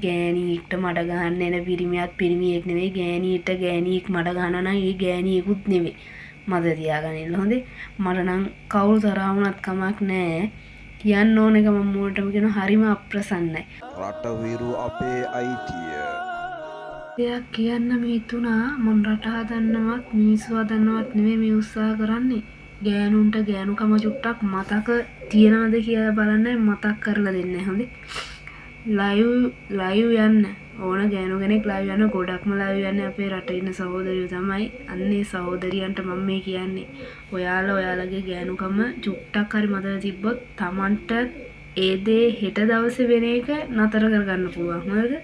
ගෑණියෙක්ට මඩ ගහන්න එන පිරිමියක් පිරිමියෙක් නෙවෙයි. ගෑණියට ගෑණියෙක් මඩ ගහනවා නම් ඒ ගෑණියෙකුත් නෙවෙයි. මතක තියාගන්න හොඳේ. මට නම් කවුරු තරහා වුණත් කමක් නැහැ. කියන්න ඕන එක මම මූලටම කියන හරිම අප්‍රසන්නයි. රට විරු අපේ අයිතිය. දෙයක් කියන්න හිතුණා. මම රට හදන්නවත් මිනිස්සු හදන්නවත් නෙවෙයි මේ උත්සාහ කරන්නේ. ගෑනුන්ට ගෑනුකම චුට්ටක් මතක තියනවද කියලා බලන්න මතක් කරලා දෙන්න හොඳේ. ලයිව් යන්න ඕන ගෑනු කෙනෙක් ලයිව් යන ගොඩක්ම ලයිව් යන්නේ අපේ රටේ ඉන්න සහෝදරියෝ තමයි. අන්නේ සහෝදරියන්ට මම මේ කියන්නේ ඔයාලා ඔයාලගේ ගෑනුකම චුට්ටක් හරි මතක තිබ්බොත් Tamanට ඒ දේ හෙට දවසේ වෙන එක නතර කරගන්න පුළුවන්. හරිද?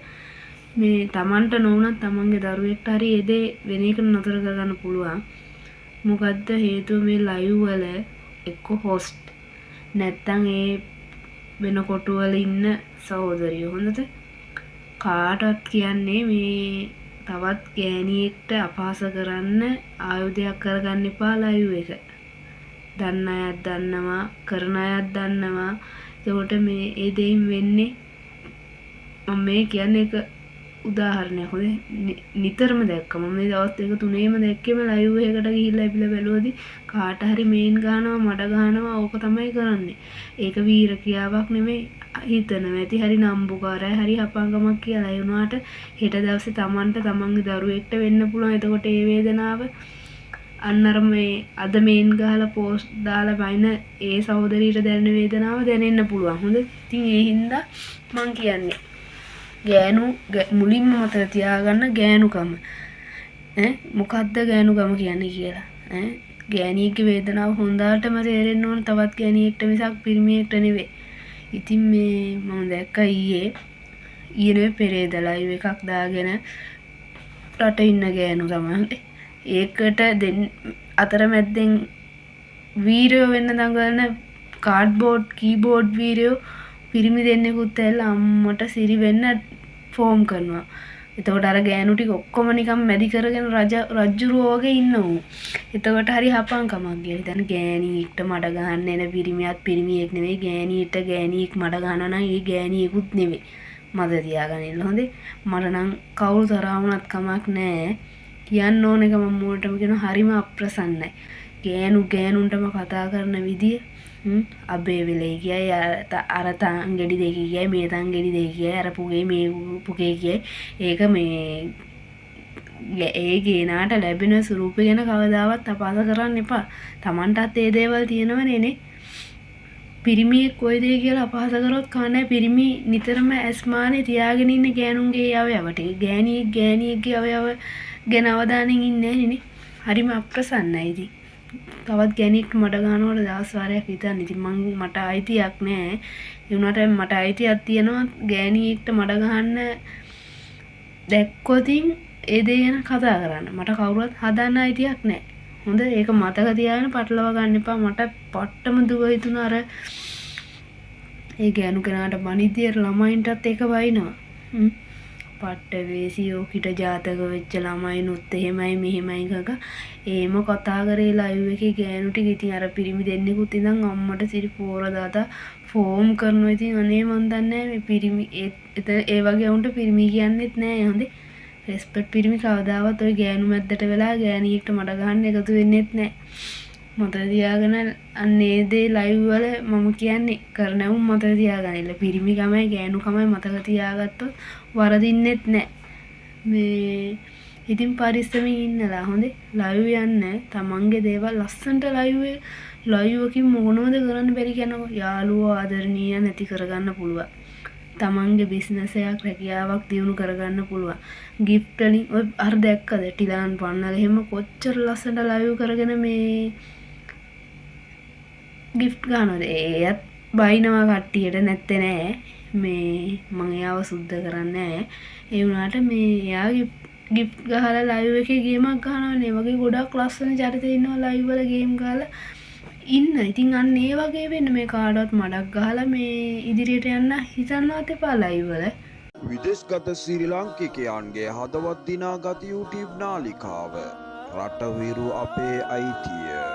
මේ Tamanට නොවුනත් Tamanගේ දරුවෙක්ට හරි ඒ දේ වෙන එක නතර කරගන්න පුළුවන්. මොකද්ද හේතුව මේ ලයිව් වල එක්ක හොස්ට් නැත්තම් ඒ වෙන කොටුවල ඉන්න සහෝදරියෝ හොඳද? කාටවත් කියන්නේ මේ තවත් ගෑණියෙක්ට අපහාස කරන්න ආයුධයක් කරගන්න එපා ලයිව් එක. දන්න අයත් දන්නවා, කරන අයත් දන්නවා. ඒකට මේ ඒ දෙයින් වෙන්නේ මම මේ කියන්නේ එක උදාහරණයක්. හොඳේ නිතරම දැක්කම මම මේ දවස් දෙක තුනේම දැක්කේම ලයිව් එකකට ගිහිල්ලා ඉබිලා බැලුවදී කාට හරි මේන් ගහනවා මඩ ගහනවා ඕක තමයි කරන්නේ. ඒක වීර ක්‍රියාවක් නෙමෙයි. හිතනවා ඇති හරි නම්බුකාරයි හරි හපංගමක් කියලා. ඒ වුණාට හෙට දවසේ Tamanට තමන්ගේ දරුවෙක්ට වෙන්න පුළුවන්. එතකොට ඒ වේදනාව අන්නර මේ අද මේන් ගහලා පෝස්ට් දාලා බයින ඒ සහෝදරියට දැනෙන වේදනාව දැනෙන්න පුළුවන්. හොඳ. ඉතින් ඒ හින්දා මං කියන්නේ ගෑනු මුලින්ම මතක තියාගන්න ගෑනුකම. මොකද්ද ගෑනුකම කියන්නේ කියලා. ගෑණියෙක්ගේ වේදනාව හොඳටම තේරෙන්න ඕන තවත් ගෑණියෙක්ට මිසක් පිරිමියෙක්ට නෙවෙයි. ඉතින් මේ මම දැක්ක ඊයේ පෙරේද ලයිව් එකක් දාගෙන රට ඉන්න ගෑනු තමයි. ඒකට අතරමැද්දෙන් වීරයෝ වෙන්න දඟලන කාඩ්බෝඩ් කීබෝඩ් වීරයෝ පිරිමි දෙන්නෙකුත් ඇවිල්ලා අම්මට සිරි වෙන්න ෆෝම් කරනවා. එතකොට අර ගෑනු ටික ඔක්කොම නිකන් මැදි කරගෙන රජ්ජුරුවෝ වගේ ඉන්නවා. එතකොට හරි හපංකමක් ගියා. දැන් ගෑණියෙක්ට මඩ ගහන්න එන පිරිමියක් පිරිමියෙක් නෙවෙයි. ගෑණියට ගෑණියෙක් මඩ ගහනවා නම් ඒ ගෑණියෙකුත් නෙවෙයි. මතක තියාගන්න හොඳේ. මට නම් කවුරු තරහා වුණත් කමක් නැහැ. කියන්න ඕන එක මම මූලටම කියන හරිම අප්‍රසන්නයි. ගෑනුන්ටම කතා කරන විදිය අබේ වෙලේ කියයි අර තංගෙඩි දෙක කියයි මේ තංගෙඩි දෙක කියයි අර පුගේ මේ පුගේ කියයි. ඒක මේ ඒ ගේනාට ලැබෙන ස්වරූපය ගැන කවදාවත් අපහාස කරන්න එපා. Tamanටත් ඒ දේවල් තියෙනවනේ නේ. පිරිමියෙක් කොයි දේ කියලා අපහාස කරොත් කන්නේ. පිරිමි නිතරම ඇස්මානේ තියාගෙන ඉන්න ගෑනුන්ගේ අවයවට. ගෑණියෙක්ගේ අවයව ගැන අවධානයෙන් ඉන්නේ නේ. හරිම අප්‍රසන්නයි ඉතින්. තවත් ගෑණියෙක් මඩ ගන්නකොට දවස් වාරයක් හිතන්න. ඉතින් මට අයිතියක් නැහැ. ඒ වුණාට මට අයිතියක් තියෙනවා ගෑණියෙක්ට මඩ ගහන්න දැක්කොත් ඒ දේ ගැන කතා කරන්න. මට කවුරුවත් හදන්න අයිතියක් නැහැ. හොඳ ඒක මතක තියාගෙන පටලවා ගන්න එපා. මට පට්ටම දුක හිතුණා අර ඒ ගෑනු කෙනාට බනිද්දී ළමයින්ටත් ඒක වයින්නවා. පට්ට වේසියෝ කිට ජාතක වෙච්ච ළමයිනුත් එහෙමයි මෙහෙමයි කක එහෙම කතා කරේ ලයිව් එකේ ගෑනු ටික. ඉතින් අර පිරිමි දෙන්නෙකුත් ඉඳන් අම්මට සිරි පෝර දාලා ෆෝම් කරනවා. ඉතින් අනේ මන් දන්නේ මේ පිරිමි ඒ වගේ උන්ට පිරිමි කියන්නෙත් නෑ. හොඳේ රෙස්පෙක්ට් පිරිමි කවදාවත් ඔය ගෑනු මැද්දට වෙලා ගෑණියෙක්ට මඩ ගහන්න එකතු වෙන්නෙත් නෑ. මතක තියාගෙන අන්නේ දේ ලයිව් වල මම කියන්නේ කරනවුම් මතක තියාගන්න. පිරිමිකමයි ගෑනුකමයි මතක තියාගත්තොත් වරදින්නෙත් නෑ. මේ ඉතින් පරිස්සමින් ඉන්නලා හොඳේ. ලයිව් යන්න තමන්ගේ දේවල් ලස්සනට ලයිව් එකකින් මොනවද කරන්න බැරි කියනකො. යාළුවෝ ආදරණීය නැති කරගන්න පුළුවන්. තමන්ගේ බිස්නස් එකක් රැකියාවක් දියුණු කරගන්න පුළුවන්. ගිෆ්ට් වලින් ඔය අර දැක්කද ටිලාන් පන්නල එහෙම කොච්චර ලස්සනට ලයිව් කරගෙන මේ ගිෆ්ට් ගන්නවද. ඒත් බයිනවා කට්ටියට නැත්තේ නෑ. මේ මම එයාව සුද්ධ කරන්නේ නෑ. ඒ වුණාට මේ එයා ගිෆ්ට් ගහලා ලයිව් එකේ ගේමක් ගහනවනේ. ඒ වගේ ගොඩක් ලස්සන චරිත ඉන්නවා ලයිව් වල ගේම් ගහලා ඉන්න. ඉතින් අන්න ඒ වගේ වෙන්න මේ කාටවත් මඩක් ගහලා මේ ඉදිරියට යන්න හිතන්නවත් එපා ලයිව් වල. විදේශගත ශ්‍රී ලාංකිකයන්ගේ හදවත් දිනාගත YouTube නාලිකාව රට විරු අපේ අයිතිය.